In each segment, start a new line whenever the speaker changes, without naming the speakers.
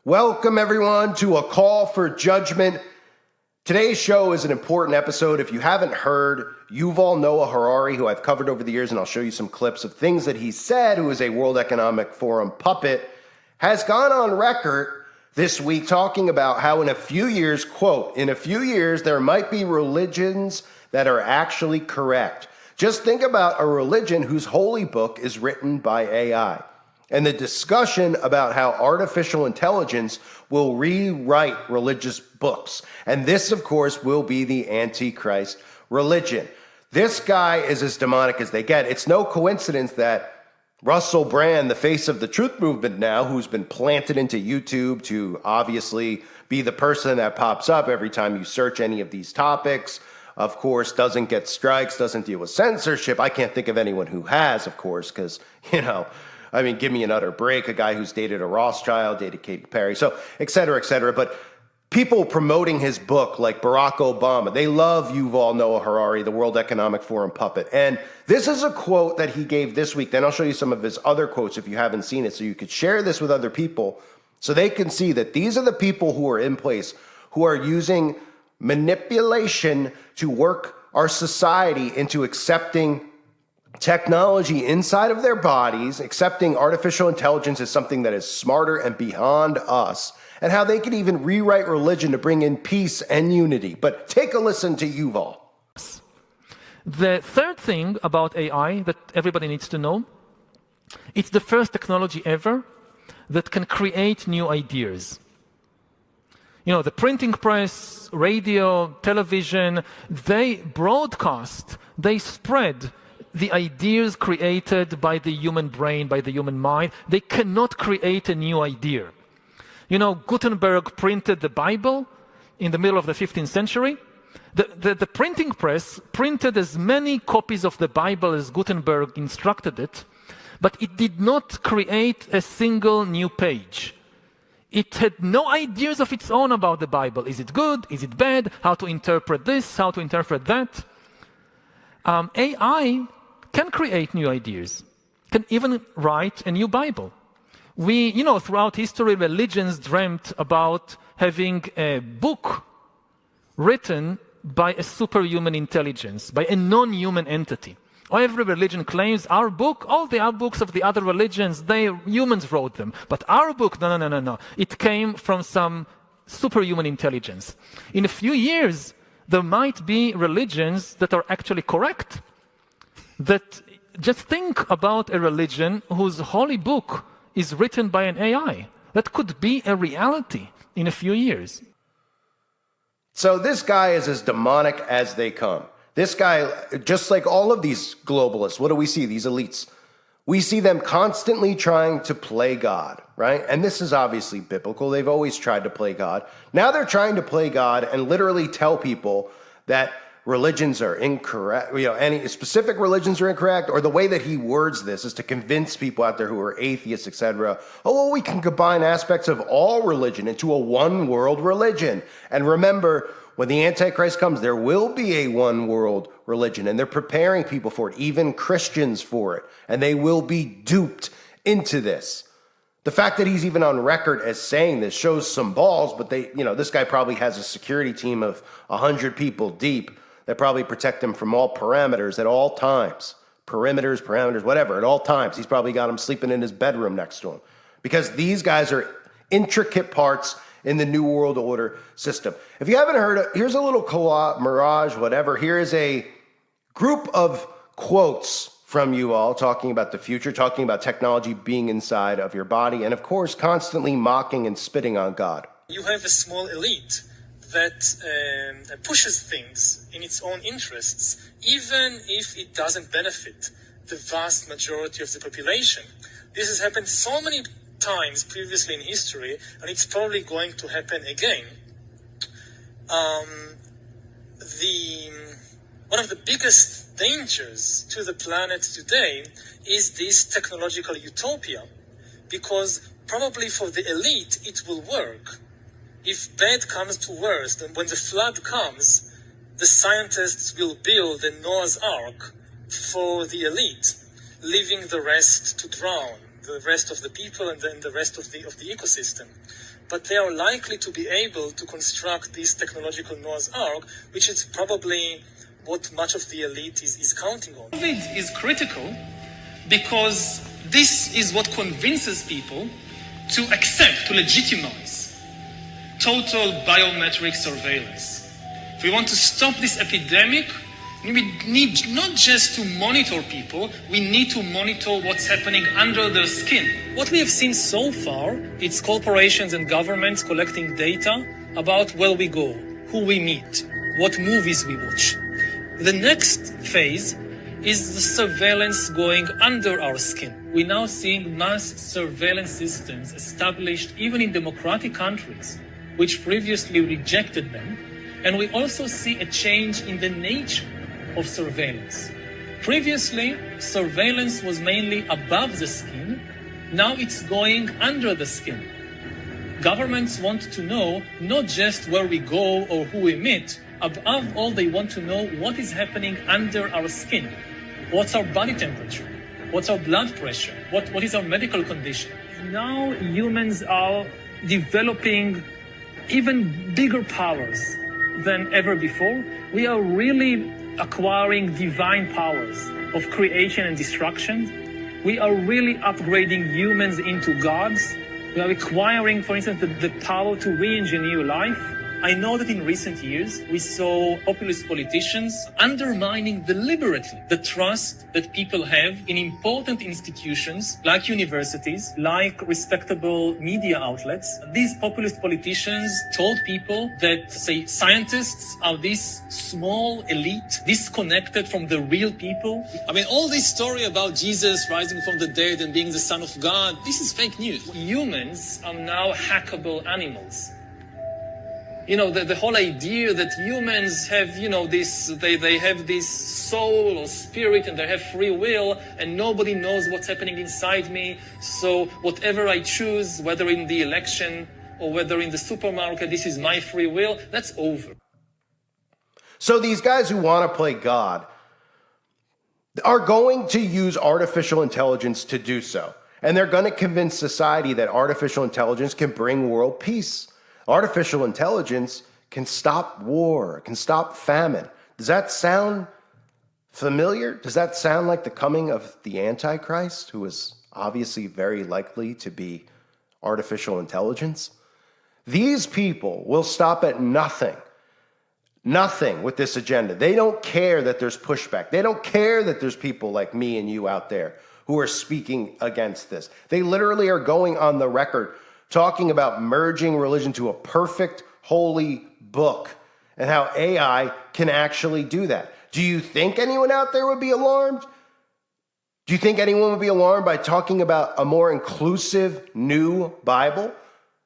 Welcome, everyone, to A Call for Judgment. Today's show is an important episode. If you haven't heard, Yuval Noah Harari, who I've covered over the years, and I'll show you some clips of things that he said, who is a World Economic Forum puppet, has gone on record this week talking about how in a few years, quote, in a few years, there might be religions that are actually correct. Just think about a religion whose holy book is written by AI. And the discussion about how artificial intelligence will rewrite religious books. And this, of course, will be the Antichrist religion. This guy is as demonic as they get. It's no coincidence that Russell Brand, the face of the truth movement now, who's been planted into YouTube to obviously be the person that pops up every time you search any of these topics, of course, doesn't get strikes, doesn't deal with censorship. I can't think of anyone who has, of course, because, I mean, give me another break. A guy who's dated a Rothschild, dated Katy Perry, so et cetera, et cetera. But people promoting his book like Barack Obama, they love Yuval Noah Harari, the World Economic Forum puppet. And this is a quote that he gave this week. Then I'll show you some of his other quotes if you haven't seen it, so you could share this with other people so they can see that these are the people who are in place, who are using manipulation to work our society into accepting technology inside of their bodies, accepting artificial intelligence as something that is smarter and beyond us, and how they could even rewrite religion to bring in peace and unity. But take a listen to Yuval.
The third thing about AI that everybody needs to know, it's the first technology ever that can create new ideas. The printing press, radio, television, they broadcast, they spread the ideas created by the human brain, by the human mind. They cannot create a new idea. Gutenberg printed the Bible in the middle of the 15th century. The printing press printed as many copies of the Bible as Gutenberg instructed it, but it did not create a single new page. It had no ideas of its own about the Bible. Is it good? Is it bad? How to interpret this? How to interpret that? AI can create new ideas, can even write a new Bible. Throughout history, religions dreamt about having a book written by a superhuman intelligence, by a non-human entity. Every religion claims our book, all the other books of the other religions, humans wrote them. But our book, no. It came from some superhuman intelligence. In a few years, there might be religions that are actually correct. Just think about a religion whose holy book is written by an AI. That could be a reality in a few years.
So this guy is as demonic as they come. This guy, just like all of these globalists, what do we see? These elites. We see them constantly trying to play God, right? And this is obviously biblical. They've always tried to play God. Now they're trying to play God and literally tell people that religions are incorrect, any specific religions are incorrect, or the way that he words this is to convince people out there who are atheists, etc. We can combine aspects of all religion into a one world religion. And remember, when the Antichrist comes, there will be a one world religion, and they're preparing people for it, even Christians for it, and they will be duped into this. The fact that he's even on record as saying this shows some balls, but this guy probably has a security team of 100 people deep that probably protect him from all parameters at all times. Parameters, whatever, at all times. He's probably got him sleeping in his bedroom next to him. Because these guys are intricate parts in the New World Order system. If you haven't heard, here's a little mirage, whatever. Here is a group of quotes from you all talking about the future, talking about technology being inside of your body, and of course, constantly mocking and spitting on God.
You have a small elite that pushes things in its own interests, even if it doesn't benefit the vast majority of the population. This has happened so many times previously in history, and it's probably going to happen again. One of the biggest dangers to the planet today is this technological utopia, because probably for the elite it will work. If bad comes to worst, and when the flood comes, the scientists will build a Noah's Ark for the elite, leaving the rest to drown, the rest of the people and then the rest of the ecosystem. but they are likely to be able to construct this technological Noah's Ark, which is probably what much of the elite is counting on. COVID is critical because this is what convinces people to accept, to legitimize total biometric surveillance. If we want to stop this epidemic, we need not just to monitor people, we need to monitor what's happening under their skin. What we have seen so far, it's corporations and governments collecting data about where we go, who we meet, what movies we watch. The next phase is the surveillance going under our skin. We're now seeing mass surveillance systems established even in democratic countries, which previously rejected them. And we also see a change in the nature of surveillance. Previously, surveillance was mainly above the skin. Now it's going under the skin. Governments want to know not just where we go or who we meet. Above all, they want to know what is happening under our skin. What's our body temperature? What's our blood pressure? What is our medical condition? Now humans are developing even bigger powers than ever before. We are really acquiring divine powers of creation and destruction. We are really upgrading humans into gods. We are acquiring, for instance, the power to re-engineer life. I know that in recent years, we saw populist politicians undermining deliberately the trust that people have in important institutions like universities, like respectable media outlets. These populist politicians told people that, say, scientists are this small elite, disconnected from the real people. I mean, all this story about Jesus rising from the dead and being the Son of God, this is fake news. Humans are now hackable animals. You know, the whole idea that humans have, you know, they have this soul or spirit and they have free will and nobody knows what's happening inside me. So whatever I choose, whether in the election or whether in the supermarket, this is my free will, that's over.
So these guys who want to play God are going to use artificial intelligence to do so. And they're going to convince society that artificial intelligence can bring world peace. Artificial intelligence can stop war, can stop famine. Does that sound familiar? Does that sound like the coming of the Antichrist, who is obviously very likely to be artificial intelligence? These people will stop at nothing with this agenda. They don't care that there's pushback. They don't care that there's people like me and you out there who are speaking against this. They literally are going on the record talking about merging religion to a perfect, holy book and how AI can actually do that. Do you think anyone out there would be alarmed? Do you think anyone would be alarmed by talking about a more inclusive new Bible?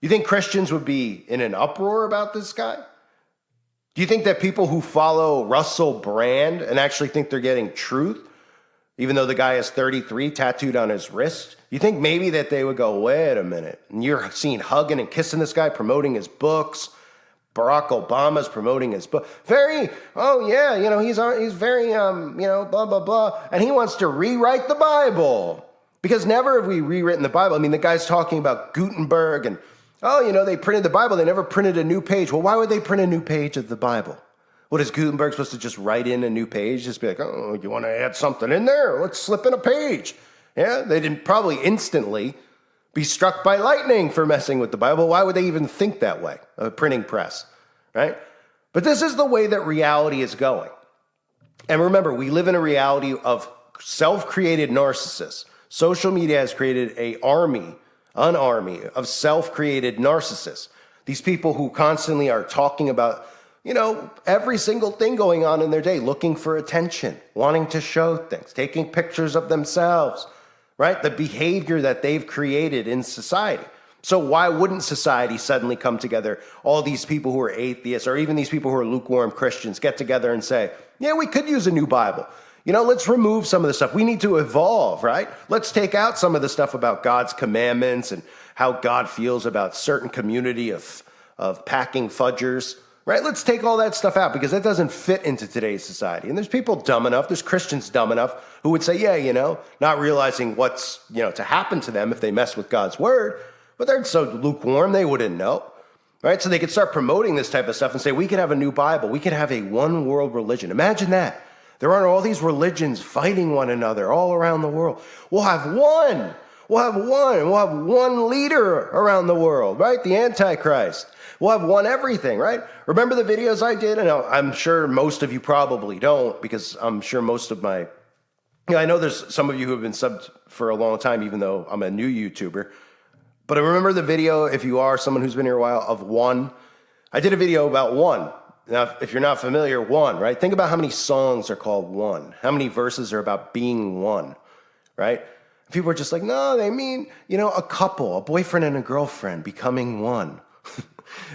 You think Christians would be in an uproar about this guy? Do you think that people who follow Russell Brand and actually think they're getting truth, even though the guy has 33 tattooed on his wrist, you think maybe that they would go, wait a minute, and you're seeing hugging and kissing this guy, promoting his books. Barack Obama's promoting his book. He's very, blah, blah, blah. And he wants to rewrite the Bible. Because never have we rewritten the Bible. I mean, the guy's talking about Gutenberg and, they printed the Bible. They never printed a new page. Well, why would they print a new page of the Bible? What, is Gutenberg supposed to just write in a new page? Just be like, oh, you want to add something in there? Let's slip in a page. Yeah, they didn't probably instantly be struck by lightning for messing with the Bible. Why would they even think that way? A printing press, right? But this is the way that reality is going. And remember, we live in a reality of self-created narcissists. Social media has created an army of self-created narcissists. These people who constantly are talking about every single thing going on in their day, looking for attention, wanting to show things, taking pictures of themselves, right? The behavior that they've created in society. So why wouldn't society suddenly come together? All these people who are atheists or even these people who are lukewarm Christians get together and say, yeah, we could use a new Bible. Let's remove some of the stuff. We need to evolve, right? Let's take out some of the stuff about God's commandments and how God feels about certain community of packing fudgers. Right? Let's take all that stuff out because that doesn't fit into today's society. And there's people dumb enough, there's Christians dumb enough who would say, yeah, not realizing what's, to happen to them if they mess with God's word. But they're so lukewarm, they wouldn't know. Right? So they could start promoting this type of stuff and say, we could have a new Bible. We could have a one world religion. Imagine that. There aren't all these religions fighting one another all around the world. We'll have one. We'll have one. We'll have one leader around the world, right? The Antichrist. We'll have one everything, right? Remember the videos I did? And I'm sure most of you probably don't, because I'm sure most of my, I know there's some of you who have been subbed for a long time, even though I'm a new YouTuber. But I remember the video, if you are someone who's been here a while, of one. I did a video about one. Now, if you're not familiar, one, right? Think about how many songs are called one. How many verses are about being one, right? People are just like, no, they mean, a couple, a boyfriend and a girlfriend becoming one.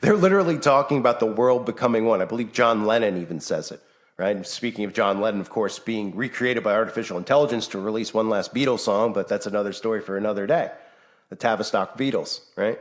They're literally talking about the world becoming one. I believe John Lennon even says it, right? And speaking of John Lennon, of course, being recreated by artificial intelligence to release one last Beatles song, but that's another story for another day. The Tavistock Beatles, right?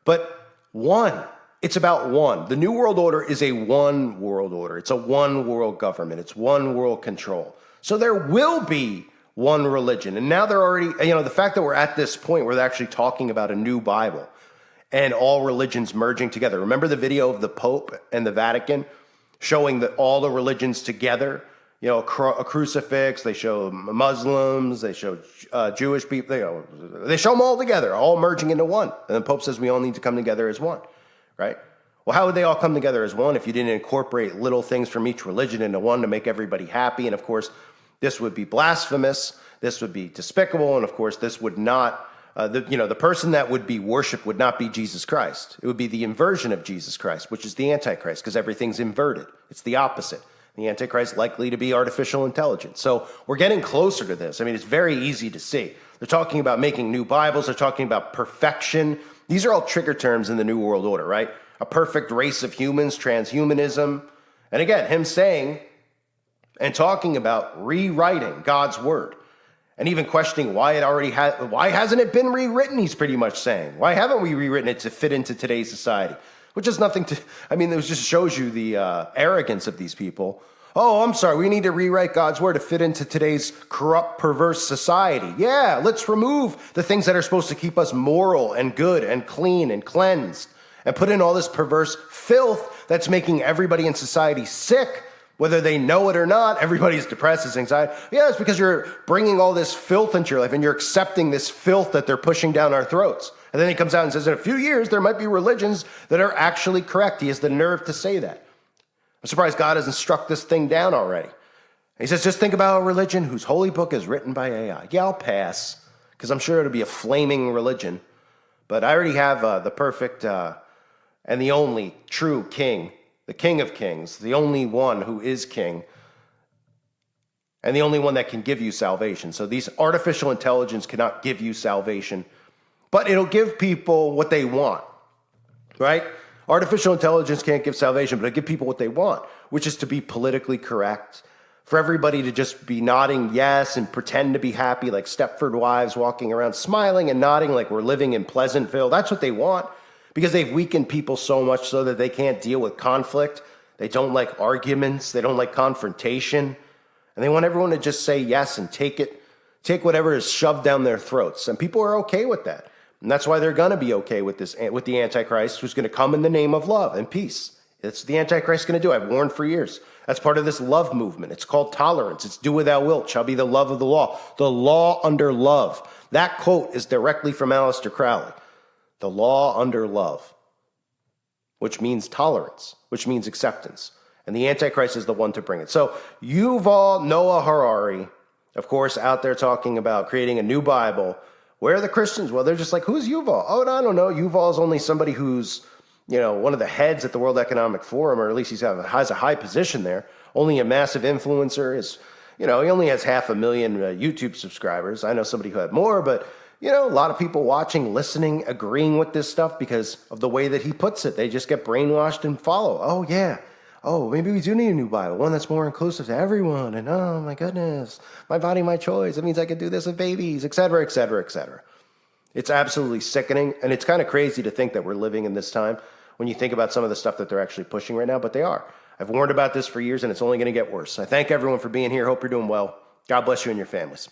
But one, it's about one. The New World Order is a one world order. It's a one world government. It's one world control. So there will be one religion. And now they're already, the fact that we're at this point where they're actually talking about a new Bible and all religions merging together. Remember the video of the Pope and the Vatican showing that all the religions together, a crucifix, they show Muslims, they show Jewish people, they show them all together, all merging into one. And the Pope says we all need to come together as one, right? Well, how would they all come together as one if you didn't incorporate little things from each religion into one to make everybody happy? And of course, this would be blasphemous, this would be despicable, and of course, this would not, the person that would be worshipped would not be Jesus Christ. It would be the inversion of Jesus Christ, which is the Antichrist, because everything's inverted. It's the opposite. The Antichrist likely to be artificial intelligence. So we're getting closer to this. I mean, it's very easy to see. They're talking about making new Bibles. They're talking about perfection. These are all trigger terms in the New World Order, right? A perfect race of humans, transhumanism. And again, him saying and talking about rewriting God's word and even questioning why hasn't it been rewritten, he's pretty much saying. Why haven't we rewritten it to fit into today's society? Which is nothing to, it just shows you the arrogance of these people. Oh, I'm sorry, we need to rewrite God's word to fit into today's corrupt, perverse society. Yeah, let's remove the things that are supposed to keep us moral and good and clean and cleansed and put in all this perverse filth that's making everybody in society sick, whether they know it or not. Everybody's depressed, it's anxiety. Yeah, it's because you're bringing all this filth into your life and you're accepting this filth that they're pushing down our throats. And then he comes out and says, in a few years, there might be religions that are actually correct. He has the nerve to say that. I'm surprised God hasn't struck this thing down already. He says, just think about a religion whose holy book is written by AI. Yeah, I'll pass, because I'm sure it'll be a flaming religion. But I already have the perfect and the only true king, the King of Kings, the only one who is king, and the only one that can give you salvation. So these artificial intelligence cannot give you salvation, but it'll give people what they want, right? Artificial intelligence can't give salvation, but it'll give people what they want, which is to be politically correct, for everybody to just be nodding yes and pretend to be happy like Stepford wives walking around smiling and nodding like we're living in Pleasantville. That's what they want, because they've weakened people so much so that they can't deal with conflict. They don't like arguments. They don't like confrontation. And they want everyone to just say yes and take whatever is shoved down their throats. And people are okay with that. And that's why they're going to be okay with this, with the Antichrist, who's going to come in the name of love and peace. It's the Antichrist going to do. I've warned for years. That's part of this love movement. It's called tolerance. It's do what thou wilt shall be the love of the law under love. That quote is directly from Aleister Crowley. The law under love, which means tolerance, which means acceptance. And the Antichrist is the one to bring it. So Yuval Noah Harari, of course, out there talking about creating a new Bible. Where are the Christians? Well, they're just like, who's Yuval? Oh, I don't know. Yuval is only somebody who's, one of the heads at the World Economic Forum, or at least has a high position there. Only a massive influencer. He only has 500,000 YouTube subscribers. I know somebody who had more, but, a lot of people watching, listening, agreeing with this stuff because of the way that he puts it. They just get brainwashed and follow. Oh, yeah. Oh, maybe we do need a new Bible, one that's more inclusive to everyone. And oh my goodness, my body, my choice. It means I can do this with babies, et cetera, et cetera, et cetera. It's absolutely sickening. And it's kind of crazy to think that we're living in this time when you think about some of the stuff that they're actually pushing right now, but they are. I've warned about this for years and it's only going to get worse. I thank everyone for being here. Hope you're doing well. God bless you and your families.